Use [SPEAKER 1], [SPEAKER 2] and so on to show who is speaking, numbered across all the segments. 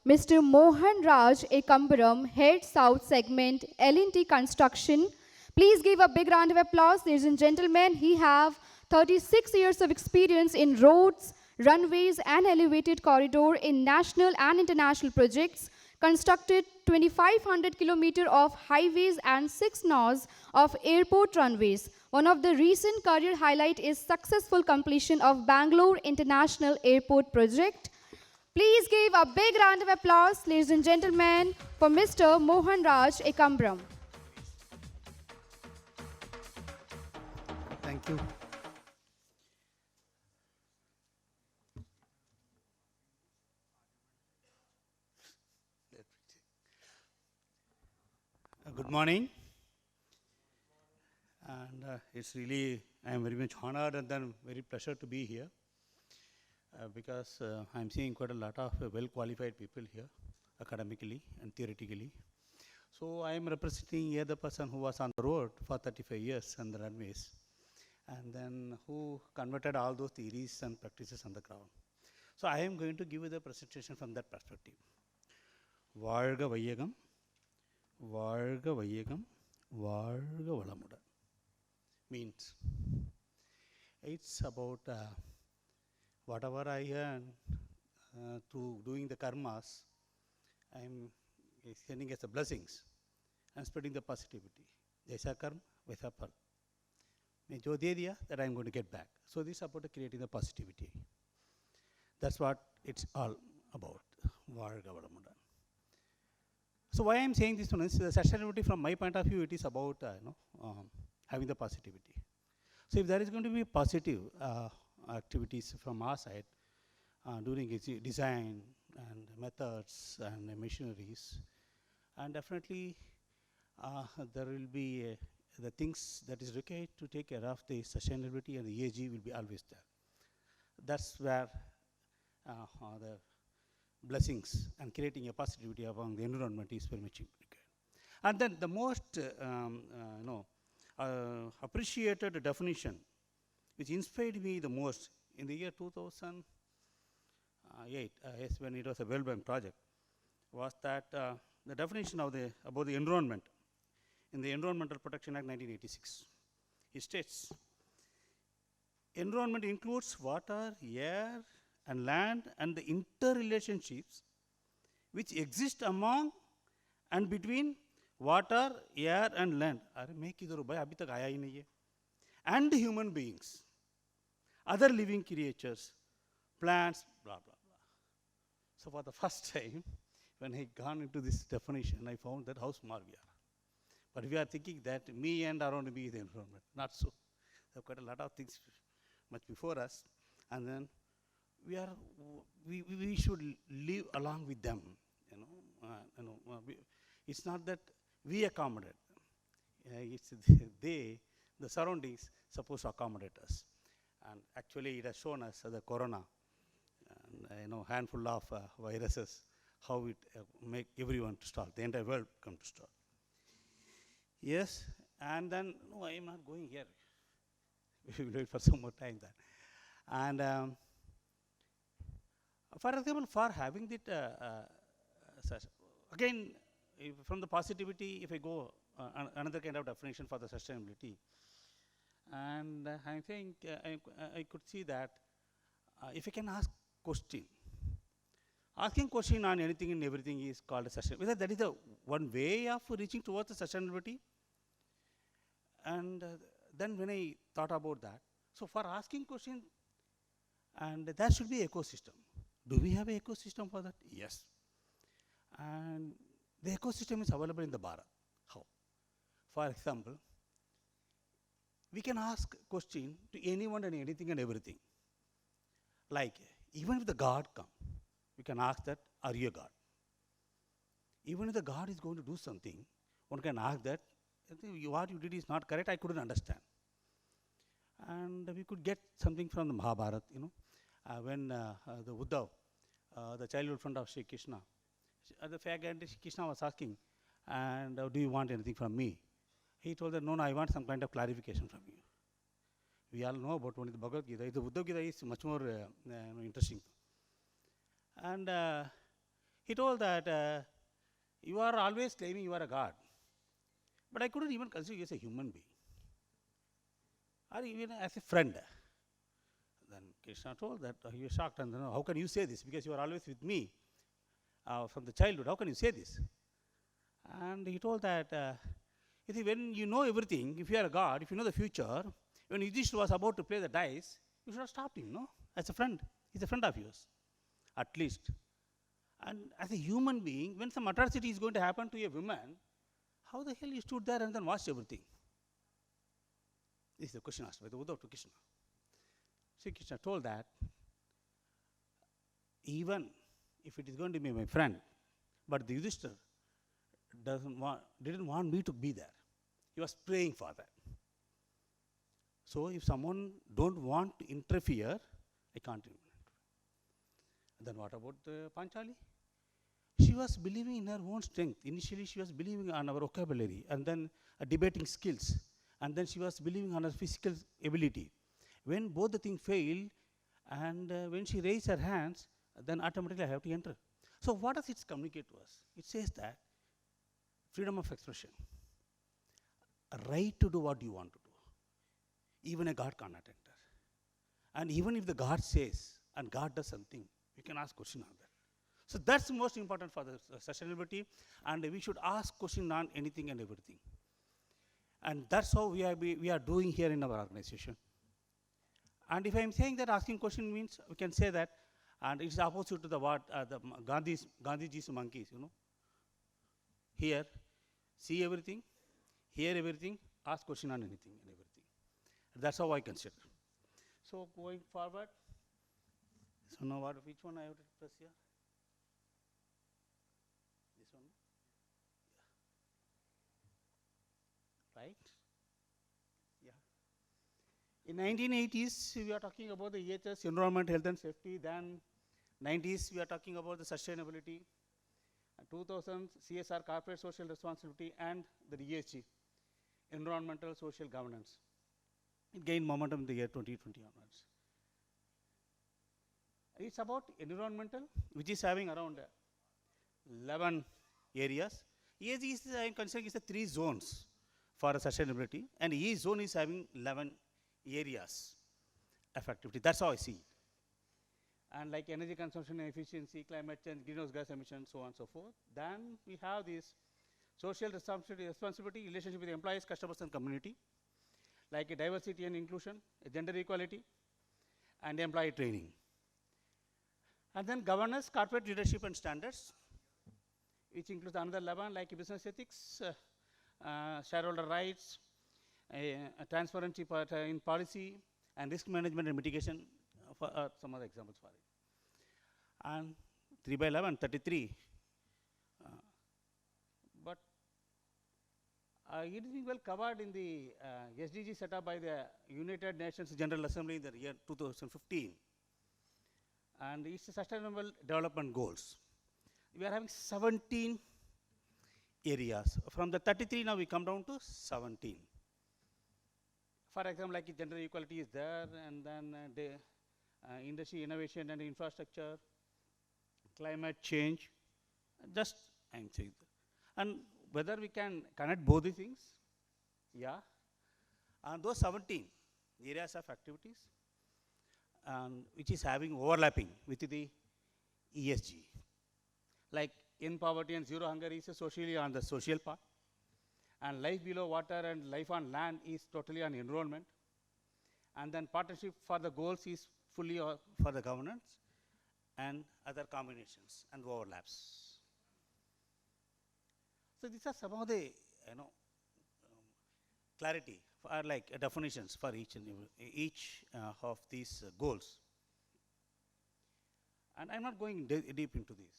[SPEAKER 1] Mr. Mohanraj Ekambaram, Head South Segment, L&T Construction. Please give a big round of applause, ladies and gentlemen. He have 36 years of experience in roads, runways, and elevated corridor in national and international projects, constructed 2,500 kilometers of highways and 6 knots of airport runways. One of the recent career highlight is successful completion of Bangalore International Airport project. Please give a big round of applause, ladies and gentlemen, for Mr. Mohanraj Ekambaram.
[SPEAKER 2] Thank you. Good morning. And it's really, I am very much honored and then very pleasure to be here because I'm seeing quite a lot of well-qualified people here, academically and theoretically. So I am representing here the person who was on the road for 35 years on the runways, and then who converted all those theories and practices on the ground. So I am going to give you the presentation from that perspective. Varga Vayagam, Varga Vayagam, Varga Valamuda means it's about whatever I earn through doing the karmas, I am sending as the blessings and spreading the positivity. Jaisa karma, vaisa phal. मैं जो दे दिया that I am going to get back. So this is about creating the positivity. That's what it's all about. Varga Valamuda. So why I am saying this one is the sustainability from my point of view, it is about having the positivity. So if there is going to be positive activities from our side during design and methods and machineries, and definitely there will be the things that is required to take care of the sustainability, and the ESG will be always there. That's where the blessings and creating a positivity among the environment is very much required. And then the most appreciated definition which inspired me the most in the year 2008, yes, when it was a World Bank project, was that the definition of about the environment in the Environmental Protection Act 1986. It states, environment includes water, air, and land, and the interrelationships which exist among and between water, air, and land. And human beings, other living creatures, plants, blah, blah, blah. So for the first time, when I gone into this definition, I found that how small we are. But we are thinking that me and around me is the environment. Not so. There are quite a lot of things much before us, and then we should live along with them. It's not that we accommodate them. It's the surroundings supposed to accommodate us. And actually, it has shown us the corona, and handful of viruses, how it make everyone to stall, the entire world come to stall. Yes, and then, no, I am not going here. We will wait for some more time then. And for example, for having that, again, from the positivity, if I go another kind of definition for the sustainability, and I think I could see that if I can ask question, asking question on anything and everything is called a sustainability. That is the one way of reaching towards the sustainability. And then when I thought about that, so for asking question, and there should be ecosystem. Do we have an ecosystem for that? Yes. And the ecosystem is available in the Bharat. How? For example, we can ask question to anyone and anything and everything. Like, even if the God come, we can ask that, are you a God? Even if the God is going to do something, one can ask that, what you did is not correct, I couldn't understand. And we could get something from the Mahabharata, when the Uddhav, the childhood friend of Sri Krishna, the fact that Krishna was asking, and do you want anything from me? He told that, no, I want some kind of clarification from you. We all know about only the Bhagavad Gita. The Uddhav Gita is much more interesting. And He told that you are always claiming you are a god, but I couldn't even consider you as a human being or even as a friend. Then Krishna told that he was shocked and how can you say this, because you are always with me from the childhood, how can you say this? And he told that you see, when you know everything, if you are a god, if you know the future, when Yudhishthira was about to play the dice, you should have stopped him, no? As a friend. He's a friend of yours, at least. And as a human being, when some atrocity is going to happen to a woman, how the hell you stood there and then watched everything? This is the question asked by the Uddhav to Krishna. Sri Krishna told that even if it is going to be my friend, but the Yudhishthira didn't want me to be there. He was praying for that. So if someone don't want to interfere, I can't even interfere. Then what about the Panchali? She was believing in her own strength. Initially, she was believing on our vocabulary, and then debating skills, and then she was believing on her physical ability. When both the things failed, and when she raised her hands, then automatically I have to enter. So what does it communicate to us? It says that freedom of expression, a right to do what you want to do. Even a God cannot enter. And even if the God says, and God does something, you can ask question on that. So that's most important for the sustainability, and we should ask question on anything and everything. And that's how we are doing here in our organization. And if I'm saying that asking question means, we can say that, and it's opposite to the what the Gandhiji's monkeys, you know. Here, see everything, hear everything, ask question on anything and everything. That's how I consider. So going forward, so now which one I have to press here? This one? Yeah. Right? Yeah. In 1980s, we are talking about the EHS, environment, health and safety. Then 90s, we are talking about the sustainability. 2000, CSR, corporate social responsibility, and the ESG, environmental social governance. It gained momentum in the year 2020 onwards. It's about environmental, which is having around 11 areas. ESG is, I am considering, is the 3 zones for sustainability, and each zone is having 11 areas effectively. That's how I see it. And like energy consumption and efficiency, climate change, greenhouse gas emissions, so on and so forth. Then we have this social responsibility, relationship with employees, customers, and community, like a diversity and inclusion, a gender equality, and employee training. And then governance, corporate leadership and standards, which includes another 11, like business ethics, shareholder rights, transparency in policy, and risk management and mitigation, for some other examples for it. And 3 by 11, 33. But it is being well covered in the SDG set up by the United Nations General Assembly in the year 2015. And it's the Sustainable Development Goals. We are having 17 areas. From the 33, now we come down to 17. For example, like gender equality is there, and then industry innovation and infrastructure, climate change, just I'm saying that. And whether we can connect both the things, yeah. And those 17 areas of activities, which is having overlapping with the ESG. Like in poverty and zero hunger is socially on the social part, and life below water and life on land is totally on environment. And then partnership for the goals is fully for the governance, and other combinations and overlaps. So these are some of the clarity or like definitions for each and each of these goals. And I'm not going deep into this.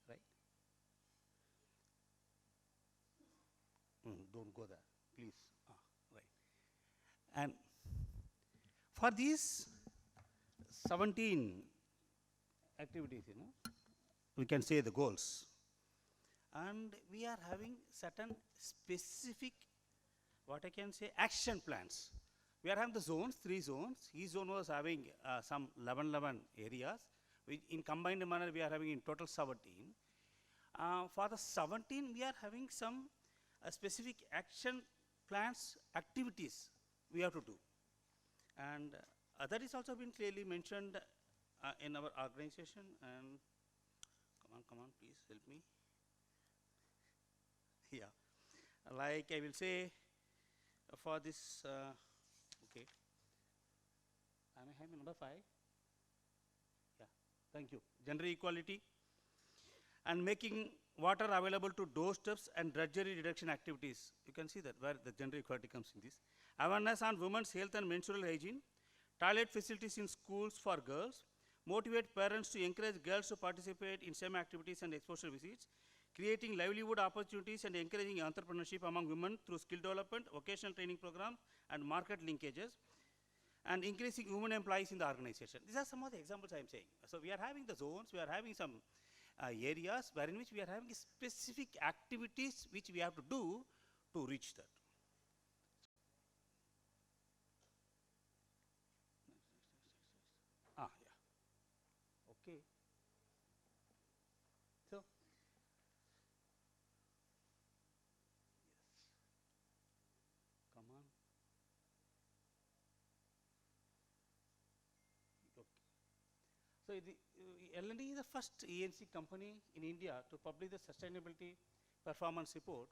[SPEAKER 2] Right? Don't go there, please. Right. And for these 17 activities, we can say the goals. And we are having certain specific, what I can say, action plans We are having the zones, 3 zones. Each zone was having some 11 areas. In combined manner, we are having in total 17. For the 17, we are having some specific action plans, activities we have to do. And that is also been clearly mentioned in our organization. And come on, please help me. Yeah, like I will say for this, okay. Am I having number 5? Yeah, thank you. Gender equality and making water available to doorsteps and drudgery reduction activities. You can see that where the gender equality comes in this. Awareness on women's health and menstrual hygiene, toilet facilities in schools for girls, motivate parents to encourage girls to participate in STEM activities and exposure visits, creating livelihood opportunities and encouraging entrepreneurship among women through skill development, vocational training programs, and market linkages, and increasing women employees in the organization. These are some of the examples I am saying. So we are having the zones, we are having some areas wherein which we are having specific activities which we have to do to reach that. Yeah. Okay. So, yes. Come on. Okay. So, the L&D is the first ENC company in India to publish the sustainability performance report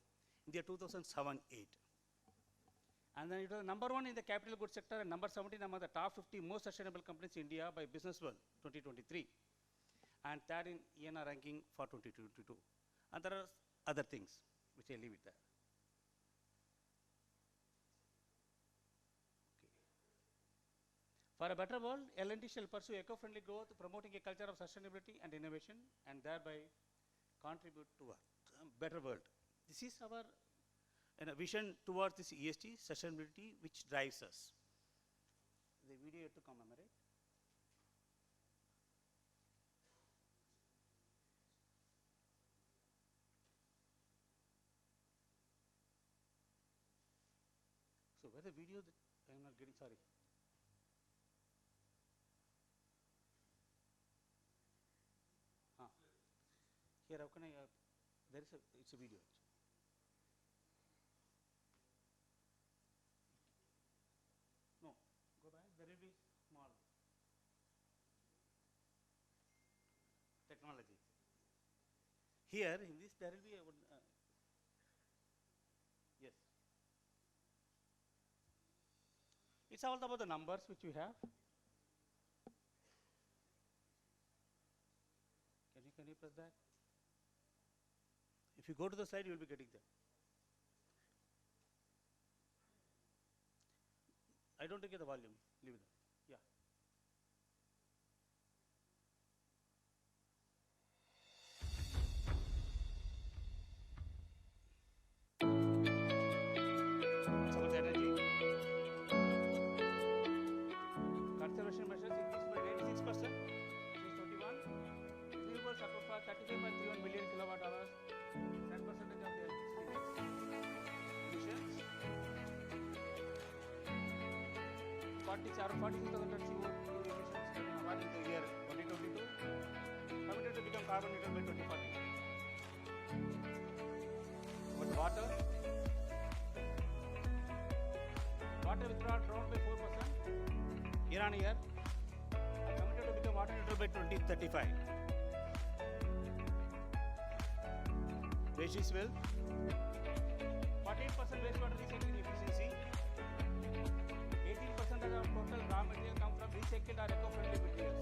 [SPEAKER 2] in the year 2007-8. And then it was number 1 in the capital goods sector and number 17 among the top 50 most sustainable companies in India by Business World 2023. And third in ENR ranking for 2022. And there are other things which I leave it there. For a better world, L&T shall pursue eco-friendly growth, promoting a culture of sustainability and innovation, and thereby contribute to a better world. This is our vision towards this ESG, sustainability, which drives us. The video to commemorate. So where the video that I am not getting, sorry. Here, how can I, there is it's a video. No, go back, there will be small technology. Here, in this, there will be a, yes. It's all about the numbers which we have. Can you press that? If you go to the slide, you will be getting there. I don't get the volume. Leave it there. Yeah. Solar energy. Conservation measures increased by 96%. 621. Renewables up for 35.31 million kilowatt hours. 10% of the emissions. 46,000 tons CO2 emissions in the year 2022. Committed to become carbon neutral by 2040. But water withdrawal dropped by 4% year on year. Committed to become water neutral by 2035. Waste is well. 48% wastewater recycling efficiency. 18% of the total raw material come from recycled or eco-friendly materials.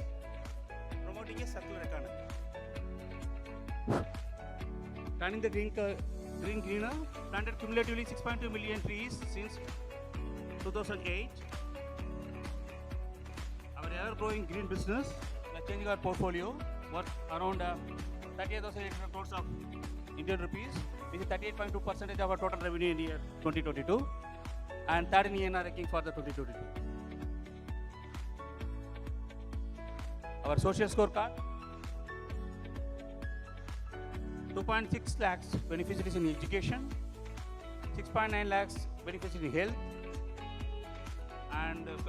[SPEAKER 2] Promoting a circular economy. Turning the green greener. Planted cumulatively 6.2 million trees since 2008. Our ever-growing green business, we are changing our portfolio, worth around 38,800 crores of Indian rupees, which is 38.2% of our total revenue in the year 2022, and third in ENR ranking for the 2022. Our social scorecard, 2.6 lakhs beneficiaries in education, 6.9 lakhs beneficiaries in health,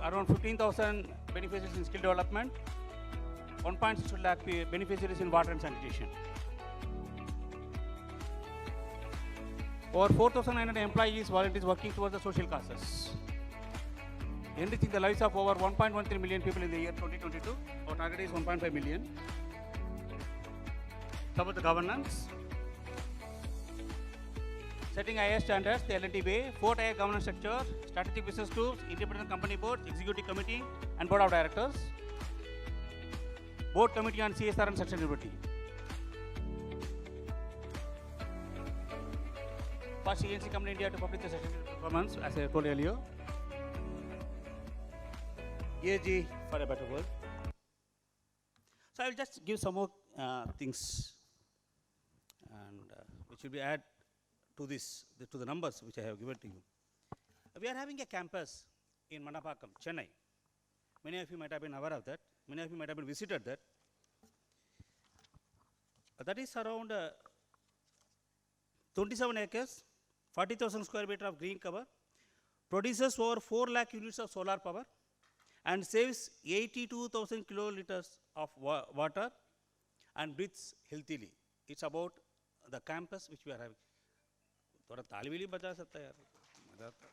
[SPEAKER 2] around 15,000 beneficiaries in skill development, 1.6 lakh beneficiaries in water and sanitation. Over 4,900 employees, volunteers working towards the social causes. Enriching the lives of over 1.13 million people in the year 2022. Our target is 1.5 million. Some of the governance. Setting IS standards, the L&T way, 4-tier governance structure, strategic business tools, independent company board, executive committee, and board of directors. Board committee on CSR and sustainability. First ENC company in India to publish the sustainability performance, as I told earlier. ESG for a better world. So I will just give some more things, and which will be add to this, to the numbers which I have given to you. We are having a campus in Mandapakam, Chennai. Many of you might have been aware of that. Many of you might have been visited that. That is around 27 acres, 40,000 square meter of green cover, produces over 4 lakh units of solar power, and saves 82,000 kiloliters of water, and breathes healthily. It's about the campus which we are having. थोड़ा ताली भी बजा सकता है यार, मजा आता है।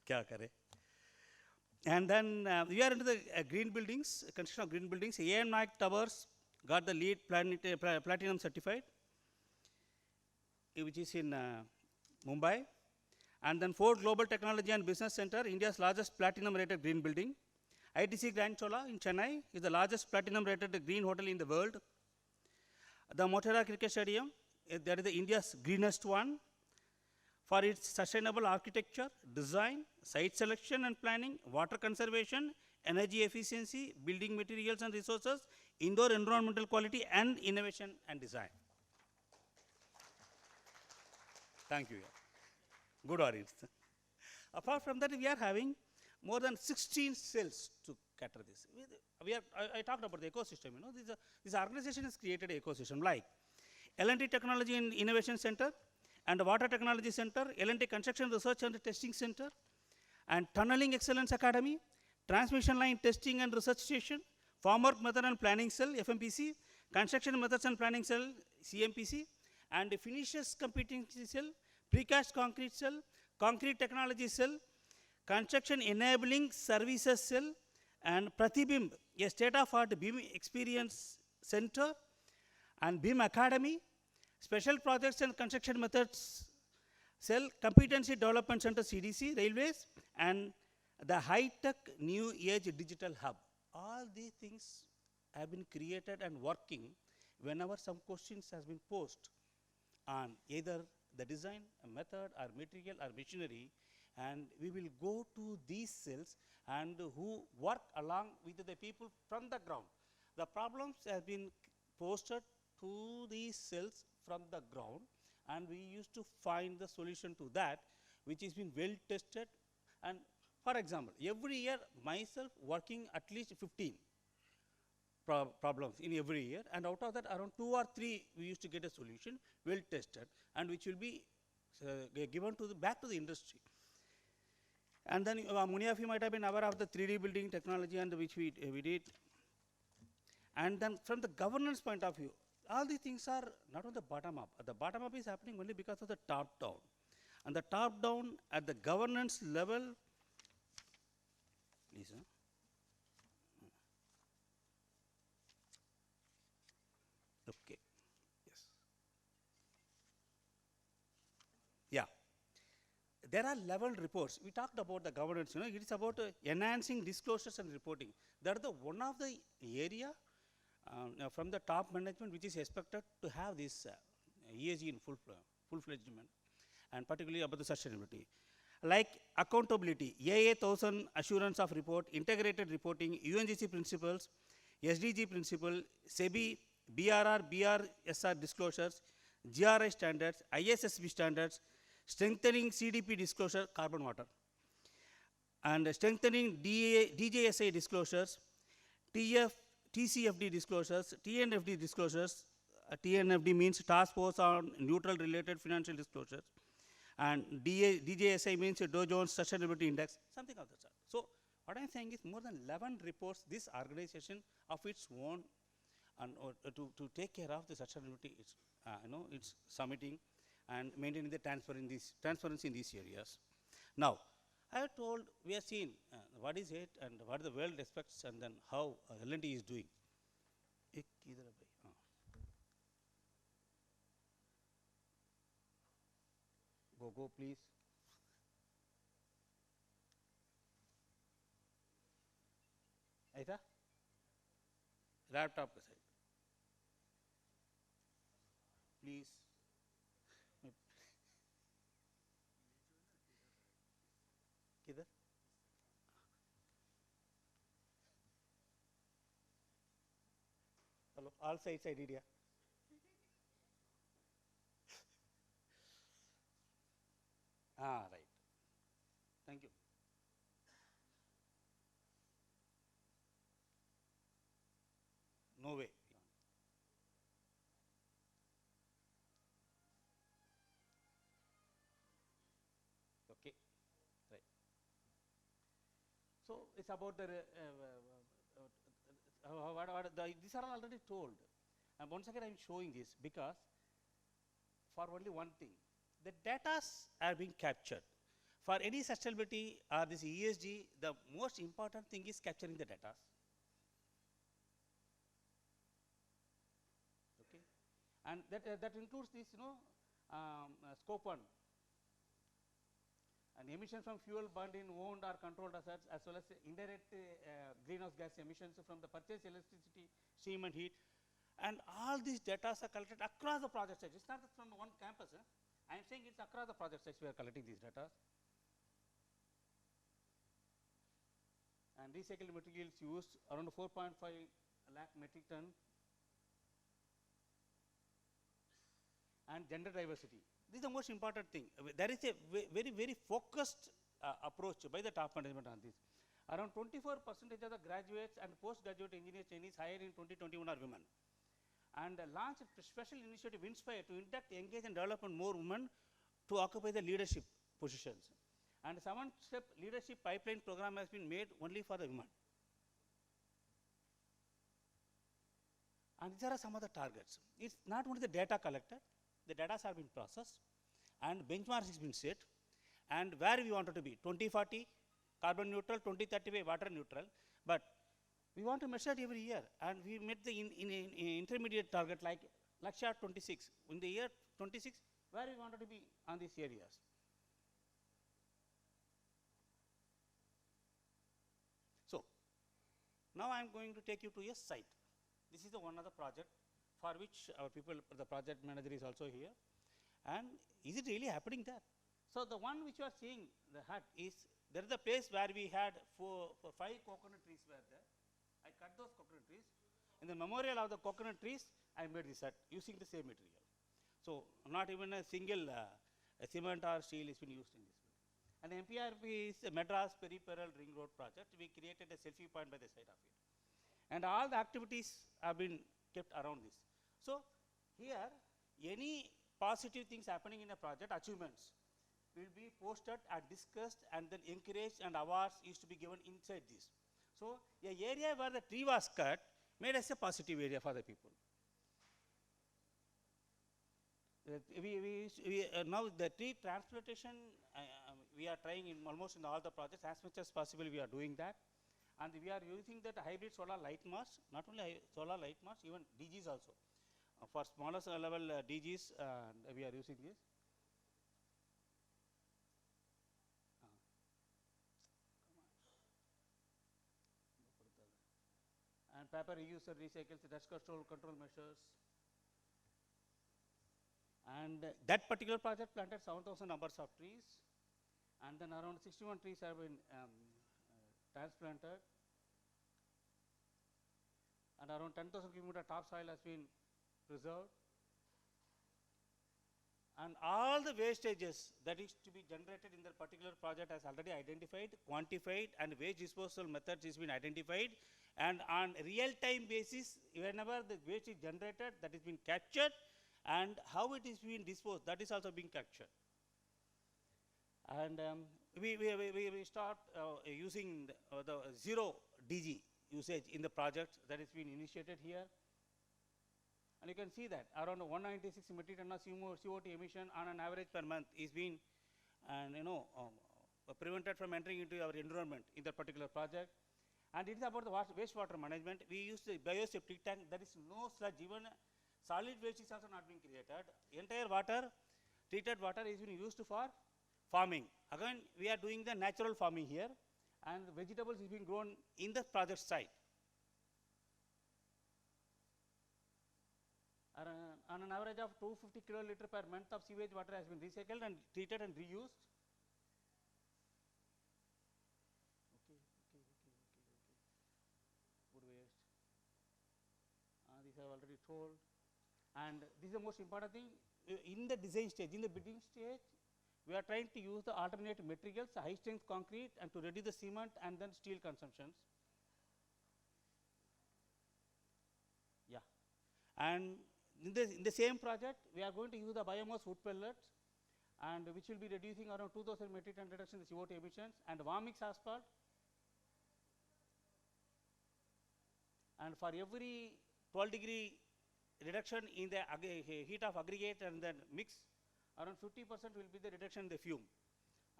[SPEAKER 2] क्या करे? And then we are into the green buildings, construction of green buildings. AM Naik Towers got the LEED platinum certified, which is in Mumbai. And then Ford Global Technology and Business Center, India's largest platinum rated green building. ITC Grand Chola in Chennai is the largest platinum rated green hotel in the world. The Motera Cricket Stadium, that is the India's greenest one, for its sustainable architecture, design, site selection and planning, water conservation, energy efficiency, building materials and resources, indoor environmental quality, and innovation and design. Thank you. Good audience. Apart from that, we are having more than 16 cells to cater this. I talked about the ecosystem. You know, this organization has created an ecosystem like L&T Technology and Innovation Center, and the Water Technology Center, L&T Construction Research and Testing Center, and Tunneling Excellence Academy, Transmission Line Testing and Research Station, Formwork Method and Planning Cell, FMPC, Construction Methods and Planning Cell, CMPC, and the Finishes Competency Cell, Precast Concrete Cell, Concrete Technology Cell, Construction Enabling Services Cell, and Pratibimb, a state-of-art BIM Experience Center, and BIM Academy, Special Projects and Construction Methods Cell, Competency Development Center, CDC, Railways, and the High-Tech New Age Digital Hub. All these things have been created and working whenever some questions has been posed on either the design, a method, or material, or machinery, and we will go to these cells and who work along with the people from the ground. The problems have been posted to these cells from the ground, and we used to find the solution to that, which has been well tested. And for example, every year myself working at least 15 problems in every year, and out of that around 2 or 3 we used to get a solution well tested, and which will be given to back to the industry. And then many of you might have been aware of the 3D building technology, and which we did. And then from the governance point of view, all these things are not on the bottom up. The bottom up is happening only because of the top down. And the top down at the governance level, please. Okay. Yes. Yeah. There are level reports. We talked about the governance. You know, it is about enhancing disclosures and reporting. That is the one of the area from the top management which is expected to have this ESG in full-fledged manner, and particularly about the sustainability. Like accountability, AA 1000 assurance of report, integrated reporting, UNGC principles, SDG principle, SEBI, BRR, BRSR disclosures, GRI standards, ISSB standards, strengthening CDP disclosure, carbon water, and strengthening DJSI disclosures, TCFD disclosures, TNFD disclosures. TNFD means Task Force on Neutral Related Financial Disclosures, and DJSI means Dow Jones Sustainability Index, something of that sort. So what I'm saying is more than 11 reports this organization of its own and to take care of the sustainability, it's submitting and maintaining the transparency in these areas. Now, I have told, we have seen what is it and what the world expects and then how L&T is doing. Go please. Aisa? Laptop ke side. Please. किधर? Hello, all sides I did, yeah. Right. Thank you. No way. Okay, right. So it's about the these are already told. And once again, I'm showing this because for only one thing, the data are being captured. For any sustainability or this ESG, the most important thing is capturing the data. Okay, and that includes this, scope 1. And emissions from fuel burned in owned or controlled assets, as well as indirect greenhouse gas emissions from the purchased electricity, steam and heat. And all these data are collected across the project sites. It's not from one campus. I am saying it's across the project sites we are collecting these data. And recycled materials used around 4.5 lakh metric ton. And gender diversity. This is the most important thing. There is a very, very focused approach by the top management on this. Around 24% of the graduates and postgraduate engineers trainees hired in 2021 are women. And launched a special initiative Inspire to induct, engage and develop more women to occupy the leadership positions. And 7-step leadership pipeline program has been made only for the women. And these are some of the targets. It's not only the data collected, the data have been processed and benchmarks has been set, and where we wanted to be 2040 carbon neutral, 2035 water neutral, but we want to measure it every year, and we met the intermediate target like Lakshya 26 in the year 26 where we wanted to be on these areas. So now I am going to take you to a site. This is the one of the project for which our people, the project manager is also here. And is it really happening there? So the one which you are seeing, the hut, is there is a place where we had 5 coconut trees were there. I cut those coconut trees. In the memorial of the coconut trees, I made this hut using the same material. So not even a single cement or steel has been used in this. And the MPRP is the Madras Peripheral Ring Road project. We created a selfie point by the side of it. And all the activities have been kept around this. So here, any positive things happening in a project, achievements, will be posted and discussed and then encouraged, and awards used to be given inside this. So a area where the tree was cut made us a positive area for the people. Now the tree transplantation, we are trying in almost in all the projects, as much as possible we are doing that. And we are using that hybrid solar light mast, not only solar light mast, even DGs also. For smaller level DGs, we are using this. And paper reuse and recycles, dust control measures. And that particular project planted 7,000 numbers of trees, and then around 61 trees have been transplanted, and around 10,000 cubic meter topsoil has been preserved. And all the wastages that is to be generated in the particular project has already identified, quantified, and waste disposal methods has been identified. And on real-time basis, whenever the waste is generated, that is being captured, and how it is being disposed, that is also being captured. And we start using the zero DG usage in the project that is being initiated here. And you can see that around 196 metric ton of CO2 emission on an average per month is being prevented from entering into our environment in that particular project. And it is about the wastewater management. We use the bioseptic tank. There is no sludge, even solid waste is also not being created. Entire water, treated water is being used for farming. Again, we are doing the natural farming here, and vegetables is being grown in the project site. On an average of 250 kiloliter per month of sewage water has been recycled and treated and reused. Food waste. These I have already told. And this is the most important thing. In the design stage, in the bidding stage, we are trying to use the alternate materials, high strength concrete, and to reduce the cement and then steel consumptions. Yeah. And in the same project, we are going to use the biomass wood pellets, and which will be reducing around 2,000 metric ton reduction in CO2 emissions, and warm mix asphalt. And for every 12-degree reduction in the heat of aggregate and then mix, around 50% will be the reduction in the fume.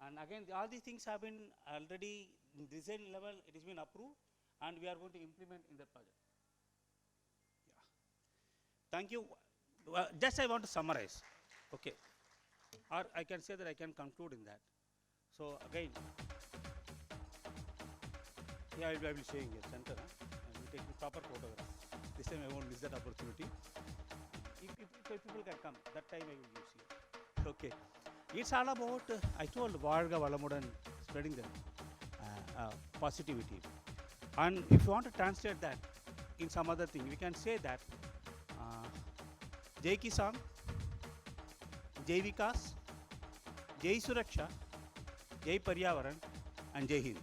[SPEAKER 2] And again, all these things have been already in design level, it has been approved, and we are going to implement in the project. Thank you. Just I want to summarize, okay, or I can say that I can conclude in that. So again, here I will show you here center, and we take the proper photograph. This time I won't miss that opportunity. If people can come, that time I will use here. Okay, it's all about I told Varga Valamudan spreading the positivity, and if you want to translate that in some other thing, we can say that. Jai Kisan, Jai Vikas, Jai Suraksha, Jai Paryavaran, and Jai Hind.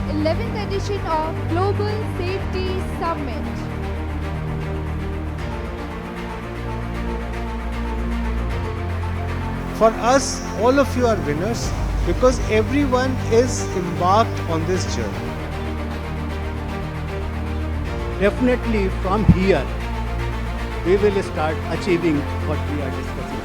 [SPEAKER 1] 11th edition of Global Safety Summit.
[SPEAKER 3] For us, all of you are winners because everyone is embarked on this journey.
[SPEAKER 4] Definitely from here, we will start achieving what we are discussing.